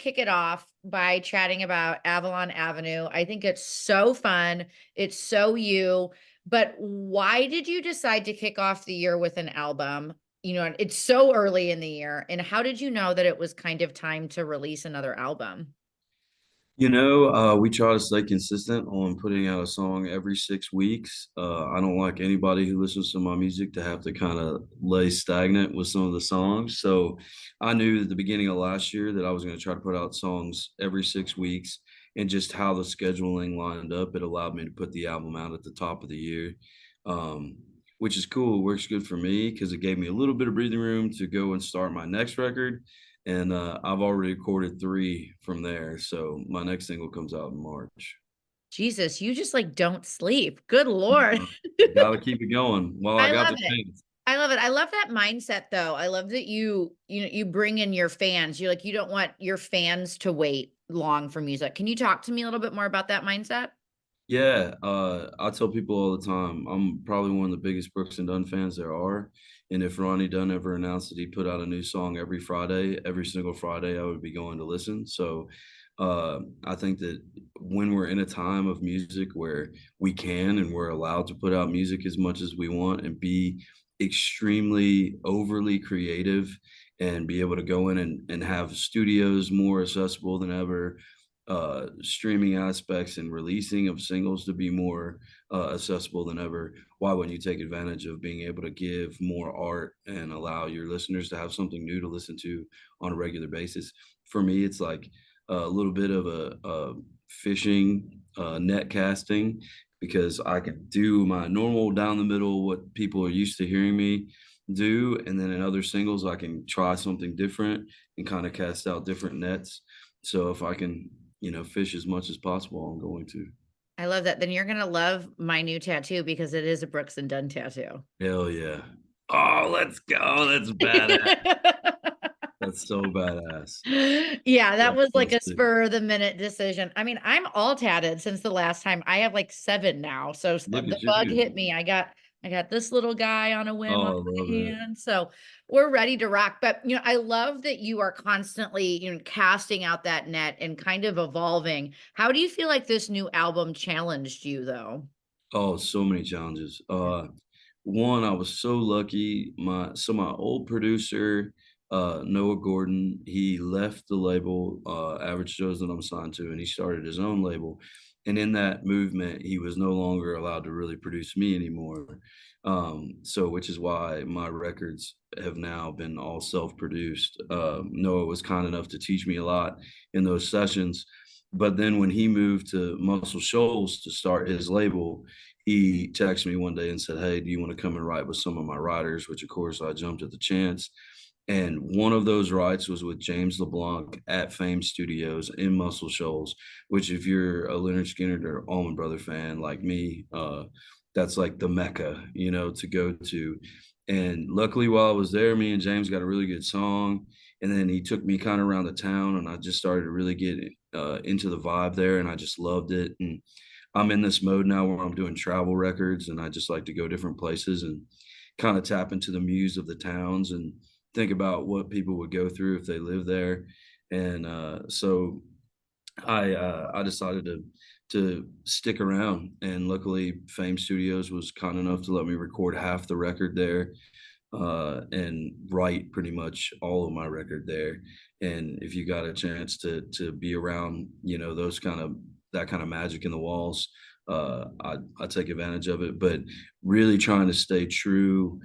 kick it off by chatting about Avalon Avenue. I think it's so fun. It's so you. But why did you decide to kick off the year with an album? You know, it's so early in the year. And how did you know that it was kind of time to release another album? We try to stay consistent on putting out a song every 6 weeks. I don't like anybody who listens to my music to have to kind of lay stagnant with some of the songs. So I knew at the beginning of last year that I was going to try to put out songs every 6 weeks. And just how the scheduling lined up, it allowed me to put the album out at the top of the year, um, which is cool. It works good for me because it gave me a little bit of breathing room to go and start my next record, and I've already recorded three from there. So my next single comes out in March. Jesus, you just like don't sleep. Good Lord. Uh, Got to keep it going while I I got love the it. chance. I love it. I love that mindset though. I love that you bring in your fans. You're like, you don't want your fans to wait long for music. Can you talk to me a little bit more about that mindset? Yeah, I tell people all the time, I'm probably one of the biggest Brooks and Dunn fans there are. And if Ronnie Dunn ever announced that he put out a new song every Friday, every single Friday, I would be going to listen. So I think that when we're in a time of music where we can and we're allowed to put out music as much as we want and be extremely overly creative and be able to go in and have studios more accessible than ever, streaming aspects and releasing of singles to be more accessible than ever. Why wouldn't you take advantage of being able to give more art and allow your listeners to have something new to listen to on a regular basis? For me, it's like a little bit of a fishing, net casting, because I can do my normal down the middle, what people are used to hearing me do. And then in other singles, I can try something different and kind of cast out different nets. So if I can, fish as much as possible, I'm going to. I love that. Then you're gonna love my new tattoo because it is a Brooks and Dunn tattoo. Hell yeah. Oh, let's go. That's badass. That's so badass. Yeah, that That's was so like a sick. spur of the minute decision. I mean, I'm all tatted since the last time. I have like 7 now. So Look the at bug you. hit me. I got this little guy on a whim on Oh, I love my it. hand. So we're ready to rock. But I love that you are constantly, casting out that net and kind of evolving. How do you feel like this new album challenged you though? Oh, so many challenges. One, I was so lucky. My old producer, Noah Gordon, he left the label, Average Joe's that I'm signed to, and he started his own label. And in that movement, he was no longer allowed to really produce me anymore. So which is why my records have now been all self-produced. Noah was kind enough to teach me a lot in those sessions. But then when he moved to Muscle Shoals to start his label, he texted me one day and said, "Hey, do you want to come and write with some of my writers?" Which, of course, I jumped at the chance. And one of those writes was with James LeBlanc at Fame Studios in Muscle Shoals, which, if you're a Leonard Skinner or Allman Brother fan like me, that's like the mecca, to go to. And luckily, while I was there, me and James got a really good song. And then he took me kind of around the town, and I just started to really get into the vibe there, and I just loved it. And I'm in this mode now where I'm doing travel records, and I just like to go different places and kind of tap into the muse of the towns and think about what people would go through if they live there. And so I decided to stick around, and luckily Fame Studios was kind enough to let me record half the record there, and write pretty much all of my record there. And if you got a chance to be around, those kind of that kind of magic in the walls, I take advantage of it. But really trying to stay true,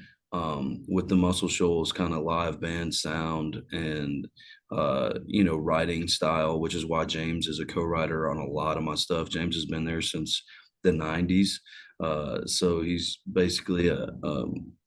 with the Muscle Shoals kind of live band sound and writing style, which is why James is a co-writer on a lot of my stuff. James has been there since the 90s. So he's basically a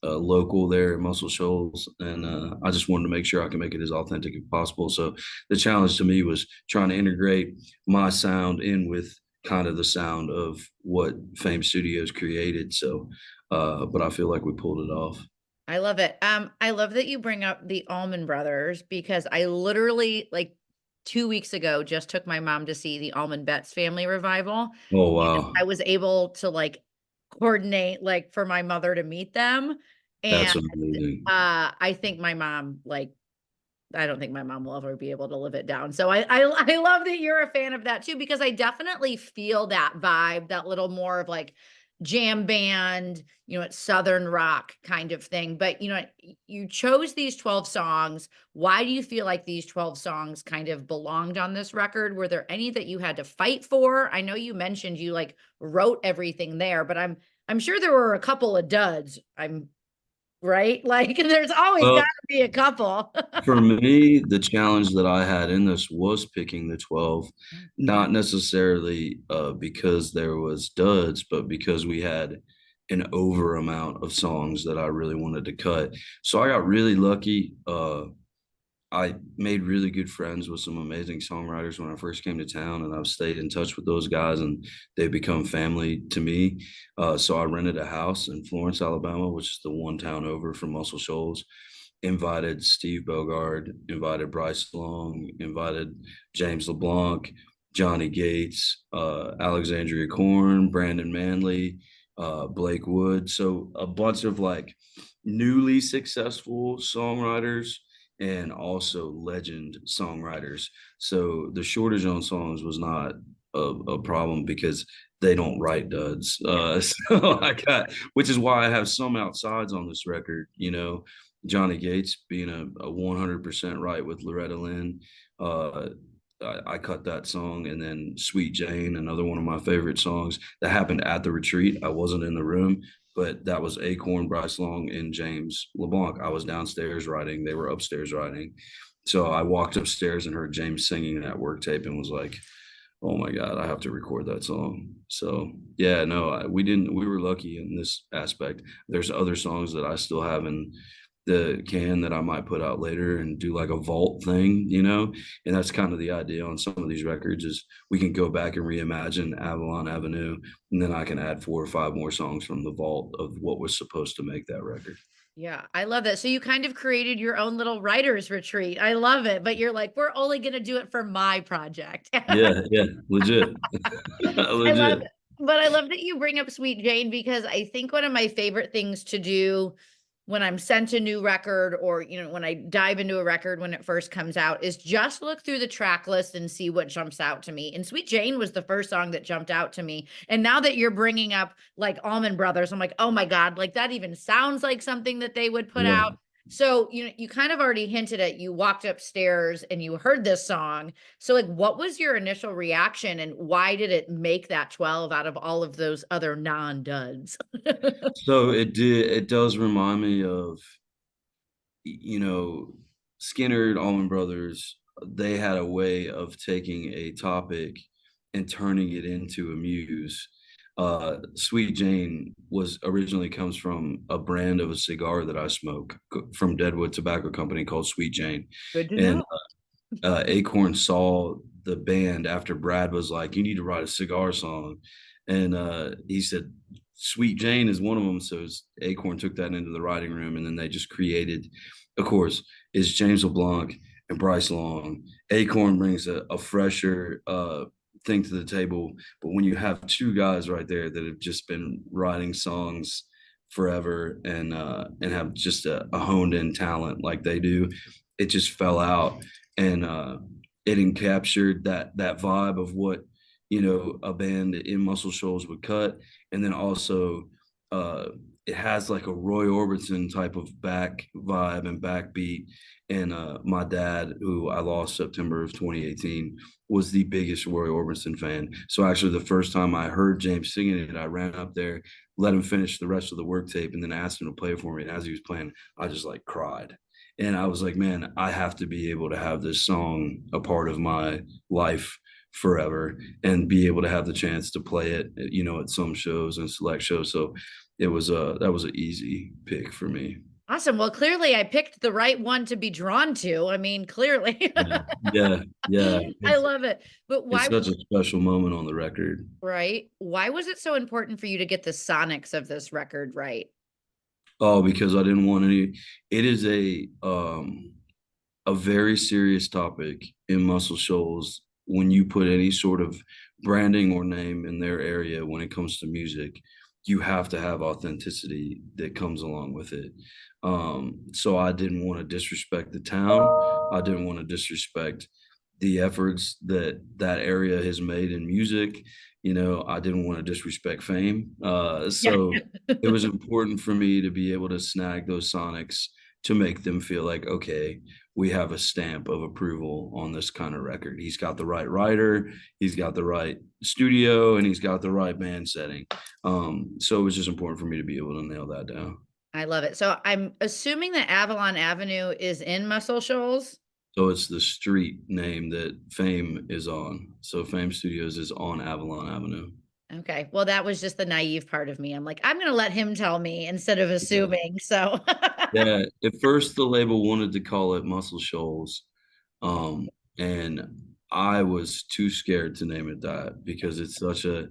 local there at Muscle Shoals, and I just wanted to make sure I can make it as authentic as possible. So the challenge to me was trying to integrate my sound in with kind of the sound of what Fame Studios created. So, but I feel like we pulled it off. I love it. I love that you bring up the Allman Brothers because I literally like 2 weeks ago just took my mom to see the Allman Betts Family Revival. Oh And wow, I was able to like coordinate like for my mother to meet them. And that's amazing. I think my mom like I don't think my mom will ever be able to live it down. So I love that you're a fan of that too, because I definitely feel that vibe, that little more of like jam band, it's Southern rock kind of thing. But you chose these 12 songs. Why do you feel like these 12 songs kind of belonged on this record? Were there any that you had to fight for? I know you mentioned you like wrote everything there, but I'm sure there were a couple of duds. I'm right. Like there's always got Well, to be a couple. for me, the challenge that I had in this was picking the 12, not necessarily because there was duds, but because we had an over amount of songs that I really wanted to cut. So I got really lucky. I made really good friends with some amazing songwriters when I first came to town, and I've stayed in touch with those guys, and they've become family to me. So I rented a house in Florence, Alabama, which is the one town over from Muscle Shoals. Invited Steve Bogard, invited Bryce Long, invited James LeBlanc, Johnny Gates, Alexandria Corn, Brandon Manley, Blake Wood. So a bunch of like newly successful songwriters and also legend songwriters. So the shortage on songs was not a problem because they don't write duds. So I got, which is why I have some outsides on this record. Johnny Gates being a 100% right with Loretta Lynn. I cut that song, and then Sweet Jane, another one of my favorite songs that happened at the retreat. I wasn't in the room, but that was Acorn, Bryce Long, and James LeBlanc. I was downstairs writing; they were upstairs writing. So I walked upstairs and heard James singing that work tape, and was like, "Oh my God, I have to record that song." So yeah, no, we didn't. We were lucky in this aspect. There's other songs that I still have in the can that I might put out later and do like a vault thing. And that's kind of the idea on some of these records is we can go back and reimagine Avalon Avenue, and then I can add 4 or 5 more songs from the vault of what was supposed to make that record. Yeah, I love that. So you kind of created your own little writers retreat. I love it. But you're like, we're only going to do it for my project. Yeah, yeah, legit. I love Legit. it. But I love that you bring up Sweet Jane because I think one of my favorite things to do when I'm sent a new record or, when I dive into a record when it first comes out is just look through the track list and see what jumps out to me. And Sweet Jane was the first song that jumped out to me. And now that you're bringing up like Allman Brothers, I'm like, oh my God, like that even sounds like something that they would put Yeah. out. So, you kind of already hinted at you walked upstairs and you heard this song. So, like, what was your initial reaction and why did it make that 12 out of all of those other non duds? So it does remind me of, you know, Skinner, Allman Brothers. They had a way of taking a topic and turning it into a muse. Sweet Jane was originally comes from a brand of a cigar that I smoke from Deadwood Tobacco Company called Sweet Jane. Good to And know. Acorn saw the band after Brad was like, "You need to write a cigar song," and he said, "Sweet Jane is one of them." So Acorn took that into the writing room, and then they just created. Of course, it's James LeBlanc and Bryce Long. Acorn brings a fresher thing to the table, but when you have two guys right there that have just been writing songs forever and have just a honed in talent like they do, it just fell out, and it encaptured that vibe of what a band in Muscle Shoals would cut, and then also uh, it has like a Roy Orbison type of back vibe and backbeat. And my dad, who I lost September of 2018, was the biggest Roy Orbison fan. So actually, the first time I heard James singing it, I ran up there, let him finish the rest of the work tape, and then asked him to play for me. And as he was playing, I just like cried. And I was like, man, I have to be able to have this song a part of my life forever and be able to have the chance to play it, at some shows and select shows. So that was an easy pick for me. Awesome. Well, clearly I picked the right one to be drawn to. I mean, clearly. Yeah, yeah, yeah. I It's love it. But it's why, such a special moment on the record. right? Why was it so important for you to get the sonics of this record right? Oh, because I didn't want any. It is a very serious topic in Muscle Shoals when you put any sort of branding or name in their area when it comes to music. you have to have authenticity that comes along with it. So I didn't want to disrespect the town. I didn't want to disrespect the efforts that that area has made in music. You know, I didn't want to disrespect fame. Yeah. So it was important for me to be able to snag those sonics to make them feel like, okay, we have a stamp of approval on this kind of record. He's got the right writer, he's got the right studio, and he's got the right band setting. So it was just important for me to be able to nail that down. I love it. So I'm assuming that Avalon Avenue is in Muscle Shoals? So it's the street name that Fame is on. So Fame Studios is on Avalon Avenue. Okay. Well, that was just the naive part of me. I'm like, I'm gonna let him tell me instead of Yeah. assuming. So Yeah. At first, the label wanted to call it Muscle Shoals. And I was too scared to name it that because it's such a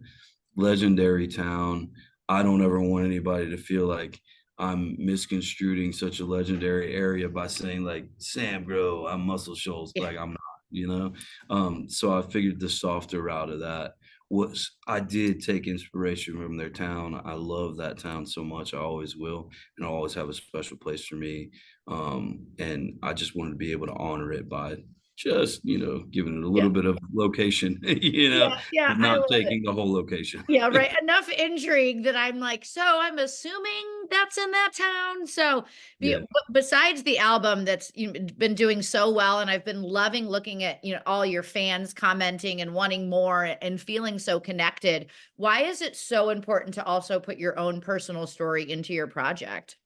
legendary town. I don't ever want anybody to feel like I'm misconstruing such a legendary area by saying like Sam Grow, I'm Muscle Shoals. yeah. Like I'm not, you know? So I figured the softer route of that was I did take inspiration from their town. I love that town so much. I always will, and I'll always have a special place for me. And I just wanted to be able to honor it by just, giving it a Yeah. little bit of location, Yeah. Yeah. but I not love it. taking the whole location. Yeah, right. Enough intrigue that I'm like, so I'm assuming that's in that town. So, Yeah. besides the album that's been doing so well, and I've been loving looking at all your fans commenting and wanting more and feeling so connected. Why is it so important to also put your own personal story into your project?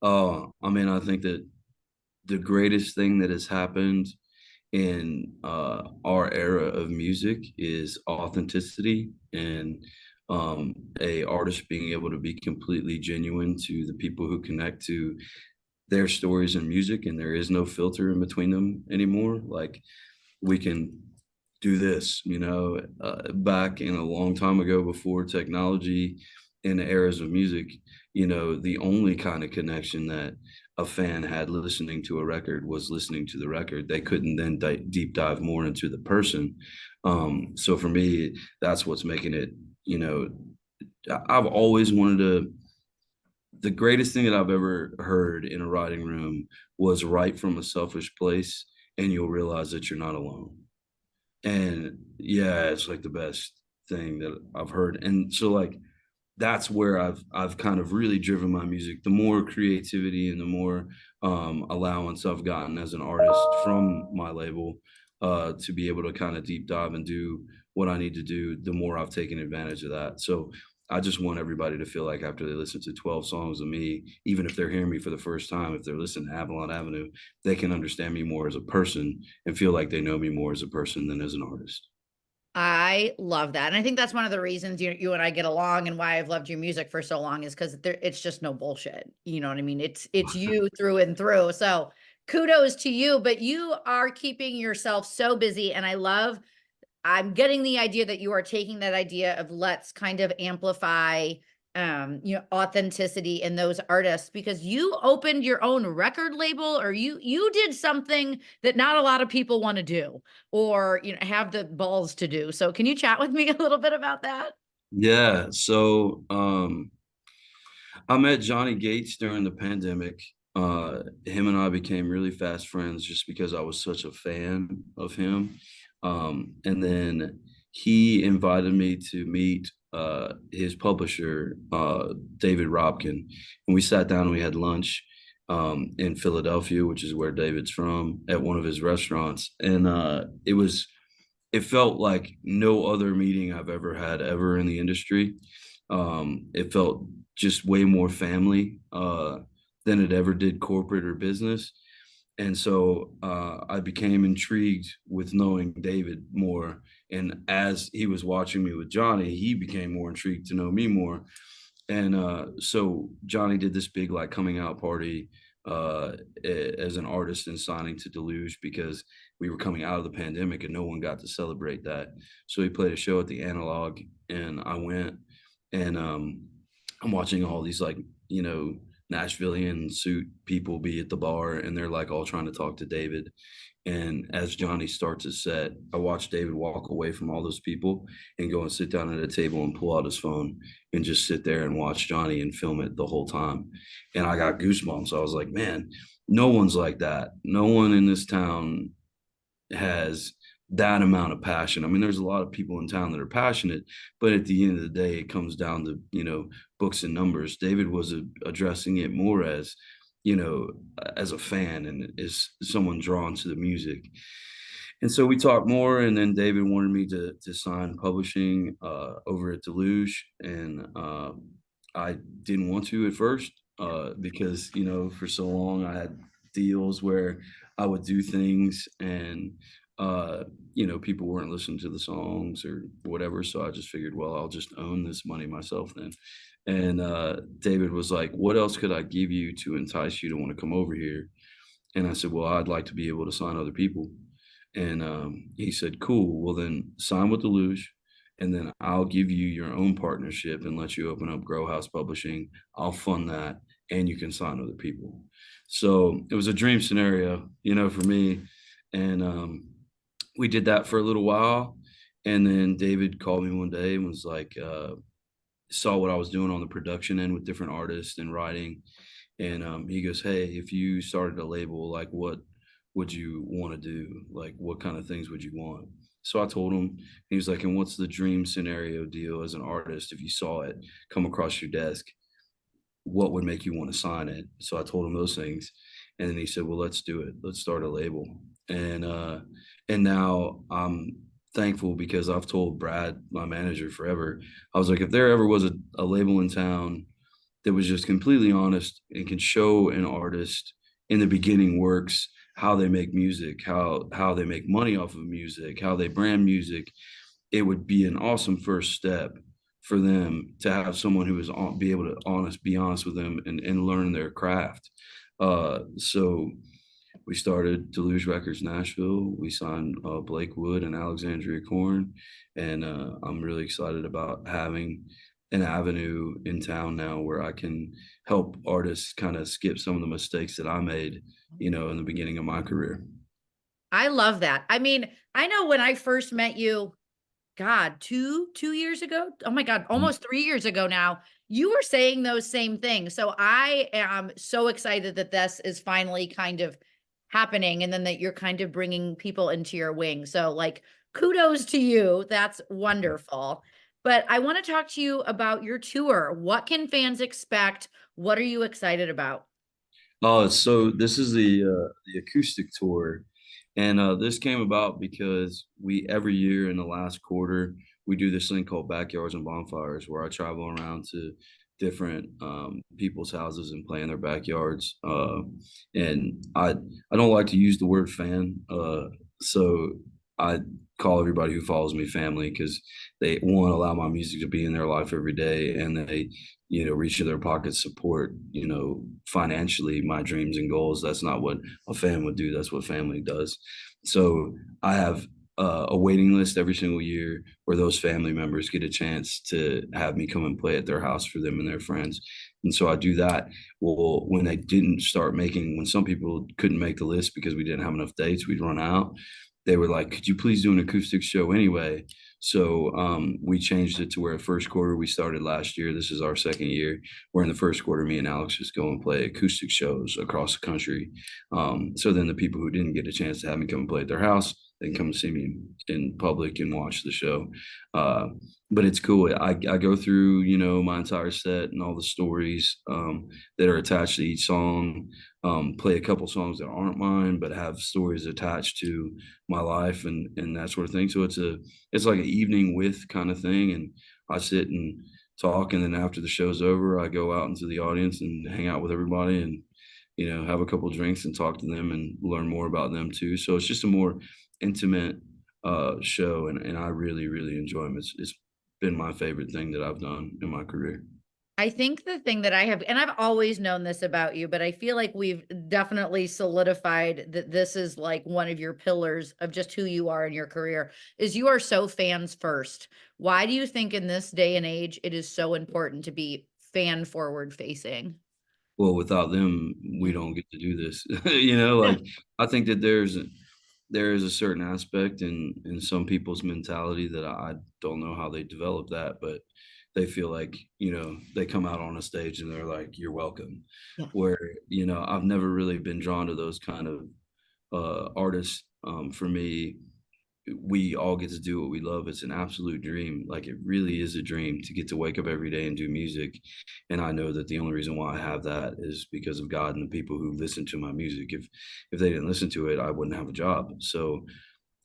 I mean, I think that the greatest thing that has happened in our era of music is authenticity and a artist being able to be completely genuine to the people who connect to their stories and music, and there is no filter in between them anymore. Like we can do this, back in a long time ago before technology in the eras of music, the only kind of connection that a fan had listening to a record was listening to the record. They couldn't then deep dive more into the person. So for me, that's what's making it, you know, I've always wanted to, the greatest thing that I've ever heard in a writing room was write from a selfish place and you'll realize that you're not alone. And yeah, it's like the best thing that I've heard. And so like that's where I've kind of really driven my music. The more creativity and the more allowance I've gotten as an artist from my label to be able to kind of deep dive and do what I need to do, the more I've taken advantage of that. So I just want everybody to feel like after they listen to 12 songs of me, even if they're hearing me for the first time, if they're listening to Avalon Avenue, they can understand me more as a person and feel like they know me more as a person than as an artist. I love that. And I think that's one of the reasons you and I get along and why I've loved your music for so long is because it's just no bullshit. You know what I mean? It's you through and through. So kudos to you, but you are keeping yourself so busy. And I'm getting the idea that you are taking that idea of let's kind of amplify authenticity in those artists because you opened your own record label or you did something that not a lot of people want to do or have the balls to do. So can you chat with me a little bit about that? Yeah. So I met Johnny Gates during the pandemic. Him and I became really fast friends just because I was such a fan of him. And then he invited me to meet his publisher, David Robkin. And we sat down and we had lunch in Philadelphia, which is where David's from, at one of his restaurants. And it felt like no other meeting I've ever had ever in the industry. It felt just way more family than it ever did corporate or business. And so I became intrigued with knowing David more. And as he was watching me with Johnny, he became more intrigued to know me more. And so Johnny did this big like coming out party as an artist and signing to Deluge because we were coming out of the pandemic and no one got to celebrate that. So he played a show at the Analog and I went and I'm watching all these like, you know, Nashvilleian suit people be at the bar, and they're like all trying to talk to David. And as Johnny starts his set, I watch David walk away from all those people and go and sit down at a table and pull out his phone and just sit there and watch Johnny and film it the whole time. And I got goosebumps. I was like, man, no one's like that. No one in this town has that amount of passion. I mean, there's a lot of people in town that are passionate, but at the end of the day, it comes down to, books and numbers. David was addressing it more as, as a fan and as someone drawn to the music. And so we talked more, and then David wanted me to sign publishing over at Deluge, and I didn't want to at first because for so long I had deals where I would do things and people weren't listening to the songs or whatever. So I just figured, well, I'll just own this money myself then. And David was like, "What else could I give you to entice you to want to come over here?" And I said, "Well, I'd like to be able to sign other people." And he said, "Cool. Well, then sign with Deluge, and then I'll give you your own partnership and let you open up Grow House Publishing. I'll fund that, and you can sign other people." So it was a dream scenario, for me. And we did that for a little while. And then David called me one day and was like, saw what I was doing on the production end with different artists and writing. And he goes, "Hey, if you started a label, like what would you want to do? Like what kind of things would you want?" So I told him, and he was like, "And what's the dream scenario deal as an artist if you saw it come across your desk? What would make you want to sign it?" So I told him those things. And then he said, "Well, let's do it. Let's start a label." And now I'm thankful because I've told Brad, my manager, forever. I was like, if there ever was a label in town that was just completely honest and can show an artist in the beginning works, how they make music, how they make money off of music, how they brand music, it would be an awesome first step for them to have someone who is be able to be honest with them and learn their craft. So we started Deluge Records Nashville. We signed Blake Wood and Alexandria Corn, and I'm really excited about having an avenue in town now where I can help artists kind of skip some of the mistakes that I made, in the beginning of my career. I love that. I mean, I know when I first met you, God, 2 years ago? Oh my God, almost 3 years ago now, you were saying those same things. So I am so excited that this is finally kind of happening and then that you're kind of bringing people into your wing. So like kudos to you. That's wonderful. But I want to talk to you about your tour. What can fans expect? What are you excited about? So this is the acoustic tour, and this came about because we every year in the last quarter we do this thing called backyards and bonfires, where I travel around to different people's houses and play in their backyards. And I don't like to use the word fan, so I call everybody who follows me family because they one allow my music to be in their life every day, and they reach in their pockets, support, financially my dreams and goals. That's not what a fan would do. That's what family does. So I have a waiting list every single year where those family members get a chance to have me come and play at their house for them and their friends. And so I do that. Well, when they didn't start making, when some people couldn't make the list because we didn't have enough dates, we'd run out. They were like, "Could you please do an acoustic show anyway?" So we changed it to where first quarter we started last year. This is our second year. Where in the first quarter, me and Alex just go and play acoustic shows across the country. So then the people who didn't get a chance to have me come and play at their house, they can come see me in public and watch the show. Uh, but it's cool. I go through, my entire set and all the stories that are attached to each song. Play a couple songs that aren't mine, but have stories attached to my life and that sort of thing. So it's like an evening with kind of thing, and I sit and talk, and then after the show's over, I go out into the audience and hang out with everybody, and have a couple drinks and talk to them and learn more about them too. So it's just a more intimate show, and I really enjoy them. It's been my favorite thing that I've done in my career. I think the thing that I have, and I've always known this about you, but I feel like we've definitely solidified that this is like one of your pillars of just who you are in your career, is you are so fans first. Why do you think in this day and age it is so important to be fan forward facing? well, without them, we Yeah. don't get to do this. You know, Yeah. like I think that there is a certain aspect in some people's mentality that I don't know how they develop that, but they feel like, you know, they come out on a stage and they're like, "You're welcome." Yeah. Where, you know, I've never really been drawn to those kind of artists. For me, we all get to do what we love. It's an absolute dream. Like it really is a dream to get to wake up every day and do music. And I know that the only reason why I have that is because of God and the people who listen to my music. If they didn't listen to it, I wouldn't have a job. So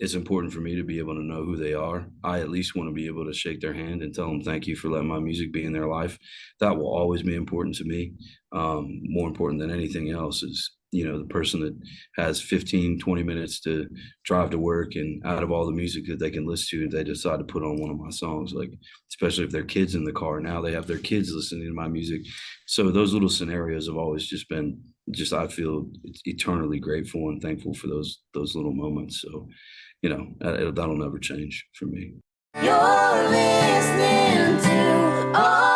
it's important for me to be able to know who they are. I at least want to be able to shake their hand and tell them thank you for letting my music be in their life. That will always be important to me. More important than anything else is, you know, the person that has 15, 20 minutes to drive to work, and out of all the music that they can listen to, they decide to put on one of my songs, like especially if their kids in the car. Now they have their kids listening to my music. So those little scenarios have always just been just I feel eternally grateful and thankful for those little moments. So you know, that'll never change for me. You're listening to all